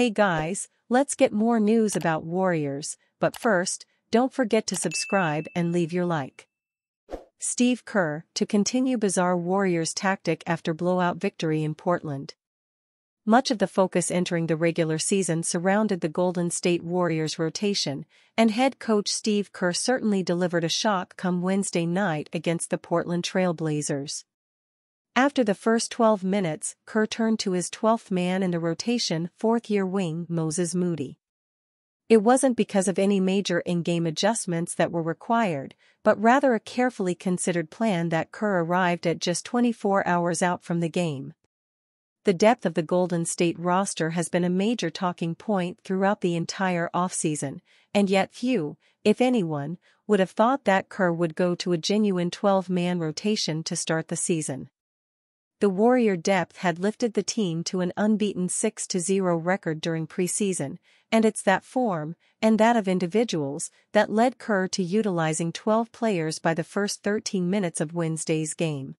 Hey guys, let's get more news about Warriors, but first, don't forget to subscribe and leave your like. Steve Kerr, to continue bizarre Warriors tactic after blowout victory in Portland. Much of the focus entering the regular season surrounded the Golden State Warriors rotation, and head coach Steve Kerr certainly delivered a shock come Wednesday night against the Portland Trail Blazers. After the first 12 minutes, Kerr turned to his 12th man in the rotation, fourth-year wing Moses Moody. It wasn't because of any major in-game adjustments that were required, but rather a carefully considered plan that Kerr arrived at just 24 hours out from the game. The depth of the Golden State roster has been a major talking point throughout the entire offseason, and yet few, if anyone, would have thought that Kerr would go to a genuine 12-man rotation to start the season. The Warrior depth had lifted the team to an unbeaten 6-0 record during preseason, and it's that form, and that of individuals, that led Kerr to utilizing 12 players by the first 13 minutes of Wednesday's game.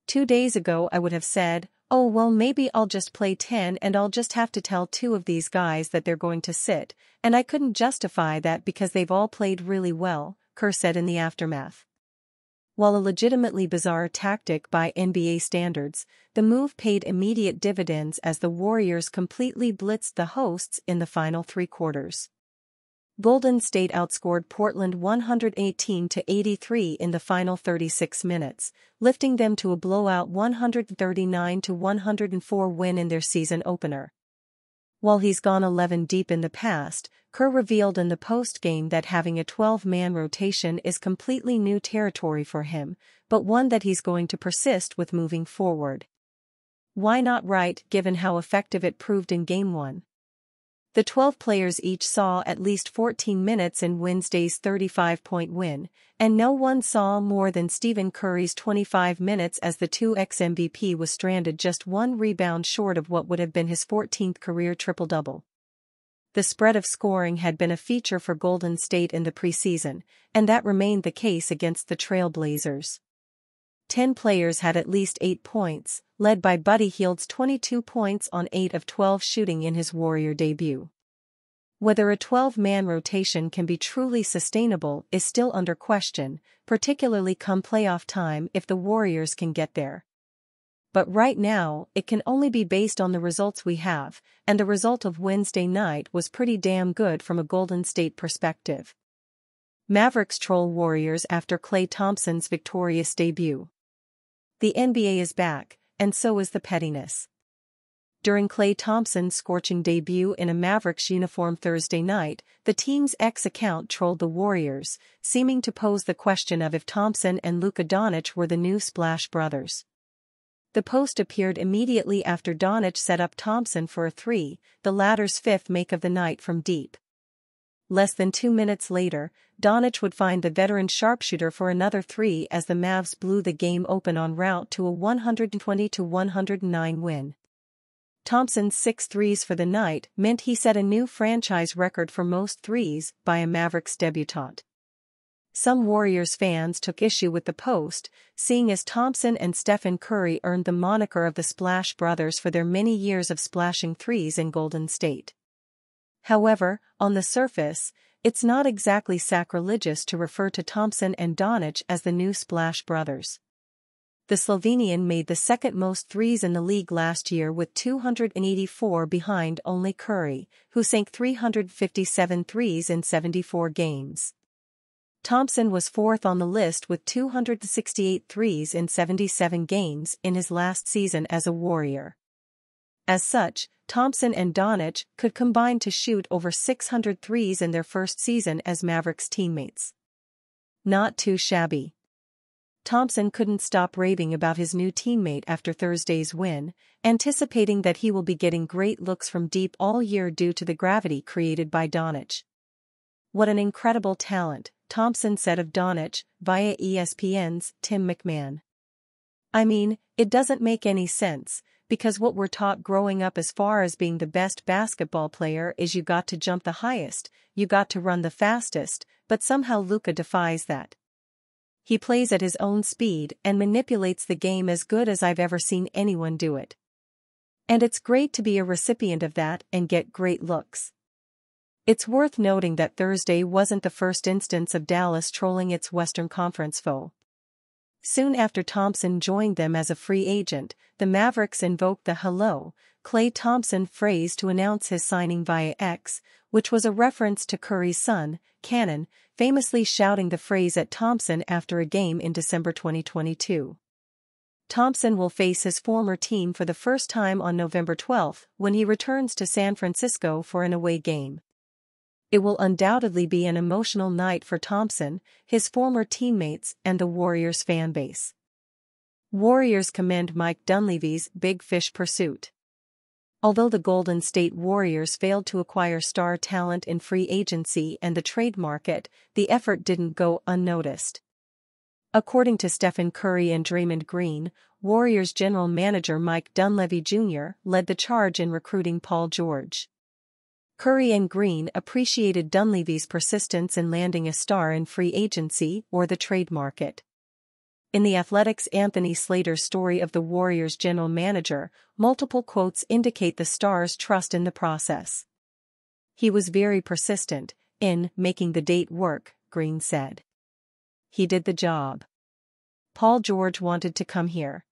2 days ago I would have said, oh well, maybe I'll just play 10 and I'll just have to tell 2 of these guys that they're going to sit, and I couldn't justify that because they've all played really well, Kerr said in the aftermath. While a legitimately bizarre tactic by NBA standards, the move paid immediate dividends as the Warriors completely blitzed the hosts in the final 3 quarters. Golden State outscored Portland 118-83 in the final 36 minutes, lifting them to a blowout 139-104 win in their season opener. While he's gone 11 deep in the past, Kerr revealed in the post-game that having a 12-man rotation is completely new territory for him, but one that he's going to persist with moving forward. Why not, right, given how effective it proved in Game 1? The 12 players each saw at least 14 minutes in Wednesday's 35-point win, and no one saw more than Stephen Curry's 25 minutes as the 2x MVP was stranded just 1 rebound short of what would have been his 14th career triple-double. The spread of scoring had been a feature for Golden State in the preseason, and that remained the case against the Trail Blazers. 10 players had at least 8 points, led by Buddy Hield's 22 points on 8 of 12 shooting in his Warrior debut. Whether a 12-man rotation can be truly sustainable is still under question, particularly come playoff time if the Warriors can get there. But right now, it can only be based on the results we have, and the result of Wednesday night was pretty damn good from a Golden State perspective. Mavericks troll Warriors after Klay Thompson's victorious debut. The NBA is back, and so is the pettiness. During Klay Thompson's scorching debut in a Mavericks uniform Thursday night, the team's X account trolled the Warriors, seeming to pose the question of if Thompson and Luka Doncic were the new Splash Brothers. The post appeared immediately after Doncic set up Thompson for a 3, the latter's 5th make of the night from deep. Less than 2 minutes later, Doncic would find the veteran sharpshooter for another 3 as the Mavs blew the game open en route to a 120-109 win. Thompson's 6 threes for the night meant he set a new franchise record for most threes by a Mavericks debutant. Some Warriors fans took issue with the post, seeing as Thompson and Stephen Curry earned the moniker of the Splash Brothers for their many years of splashing threes in Golden State. However, on the surface, it's not exactly sacrilegious to refer to Thompson and Doncic as the new Splash Brothers. The Slovenian made the second most threes in the league last year with 284 behind only Curry, who sank 357 threes in 74 games. Thompson was 4th on the list with 268 threes in 77 games in his last season as a Warrior. As such, Thompson and Doncic could combine to shoot over 600 threes in their first season as Mavericks teammates. Not too shabby. Thompson couldn't stop raving about his new teammate after Thursday's win, anticipating that he will be getting great looks from deep all year due to the gravity created by Doncic. What an incredible talent, Thompson said of Doncic, via ESPN's Tim McMahon. I mean, it doesn't make any sense, because what we're taught growing up as far as being the best basketball player is you got to jump the highest, you got to run the fastest, but somehow Luka defies that. He plays at his own speed and manipulates the game as good as I've ever seen anyone do it. And it's great to be a recipient of that and get great looks. It's worth noting that Thursday wasn't the first instance of Dallas trolling its Western Conference foe. Soon after Thompson joined them as a free agent, the Mavericks invoked the "Hello, Klay Thompson" phrase to announce his signing via X, which was a reference to Curry's son, Cannon, famously shouting the phrase at Thompson after a game in December 2022. Thompson will face his former team for the first time on November 12 when he returns to San Francisco for an away game. It will undoubtedly be an emotional night for Thompson, his former teammates, and the Warriors fan base. Warriors commend Mike Dunleavy's big fish pursuit. Although the Golden State Warriors failed to acquire star talent in free agency and the trade market, the effort didn't go unnoticed. According to Stephen Curry and Draymond Green, Warriors general manager Mike Dunleavy Jr. led the charge in recruiting Paul George. Curry and Green appreciated Dunleavy's persistence in landing a star in free agency or the trade market. In The Athletic's Anthony Slater's story of the Warriors' general manager, multiple quotes indicate the star's trust in the process. "He was very persistent in making the date work," Green said. "He did the job. Paul George wanted to come here.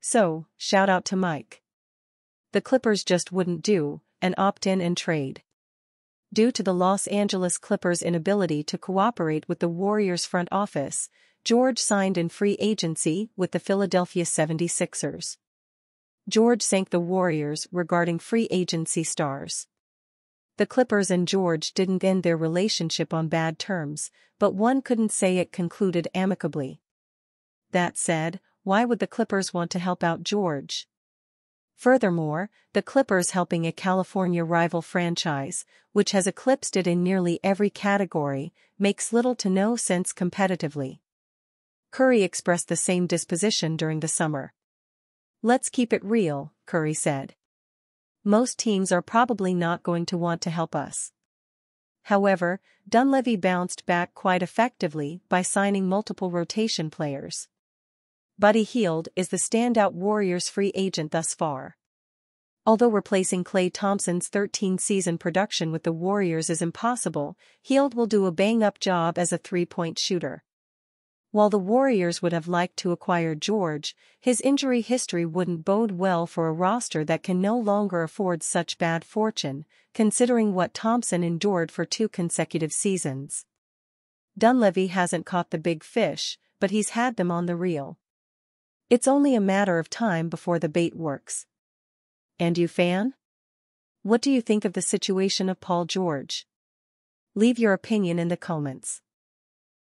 So, shout out to Mike. The Clippers just wouldn't do an opt-in and trade." Due to the Los Angeles Clippers' inability to cooperate with the Warriors' front office, George signed in free agency with the Philadelphia 76ers. George thanked the Warriors regarding free agency stars. The Clippers and George didn't end their relationship on bad terms, but one couldn't say it concluded amicably. That said, why would the Clippers want to help out George? Furthermore, the Clippers helping a California rival franchise, which has eclipsed it in nearly every category, makes little to no sense competitively. Curry expressed the same disposition during the summer. "Let's keep it real," Curry said. "Most teams are probably not going to want to help us." However, Dunleavy bounced back quite effectively by signing multiple rotation players. Buddy Hield is the standout Warriors free agent thus far. Although replacing Klay Thompson's 13-season production with the Warriors is impossible, Hield will do a bang-up job as a three-point shooter. While the Warriors would have liked to acquire George, his injury history wouldn't bode well for a roster that can no longer afford such bad fortune, considering what Thompson endured for 2 consecutive seasons. Dunleavy hasn't caught the big fish, but he's had them on the reel. It's only a matter of time before the bait works. And you, fan? What do you think of the situation of Paul George? Leave your opinion in the comments.